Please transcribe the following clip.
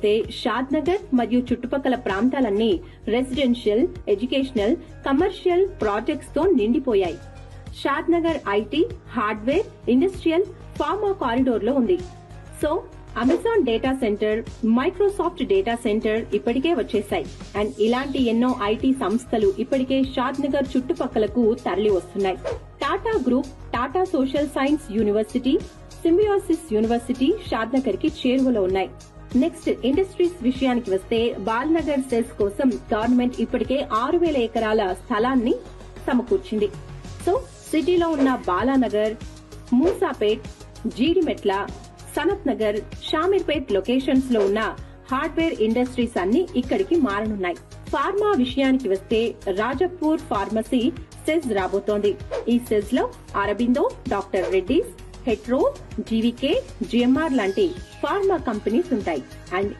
వస్తే షాద్ నగర్ మరియు చుట్టుపక్కల ప్రాంతాలన్నీ రెసిడెన్షియల్, ఎడ్యుకేషనల్, కమర్షియల్ ప్రాజెక్ట్స్ తో నిండిపోయాయి. Shadnagar IT, hardware, industrial, pharma corridor లో ఉంది. So Amazon data centre, Microsoft data centre ఇప్పటికే వచ్చేసాయి. అండ్ ఇలాంటి ఎన్నో ఐటీ సంస్థలు ఇప్పటికే షాద్ నగర్ చుట్టుపక్కలకు తరలి వస్తున్నాయి. Tata group, Tata social science university, Symbiosis university Shadnagar కి చేరువలో ఉన్నాయి. నెక్స్ట్ ఇండస్ట్రీస్ విషయానికి వస్తే బాల్నగర్ సెస్ కోసం గవర్నమెంట్ ఇప్పటికే 6,000 ఎకరాల స్థలాన్ని సమకూర్చింది. సో సిటీలో ఉన్న బాలానగర్, మూసాపేట్, జీడిమెట్ల, సనత్ నగర్, షామీర్పేట్ లొకేషన్స్ లో ఉన్న హార్డ్వేర్ ఇండస్ట్రీస్ అన్ని ఇక్కడికి మారనున్నాయి. ఫార్మా విషయానికి వస్తే రాజపూర్ ఫార్మసీ సెజ్ రాబోతోంది. ఈ సెజ్ లో అరబిందో, డాక్టర్ రెడ్డీస్, హెట్రో, జీవీకే, జిఎంఆర్ లాంటి ఫార్మా కంపెనీస్ ఉంటాయి. అండ్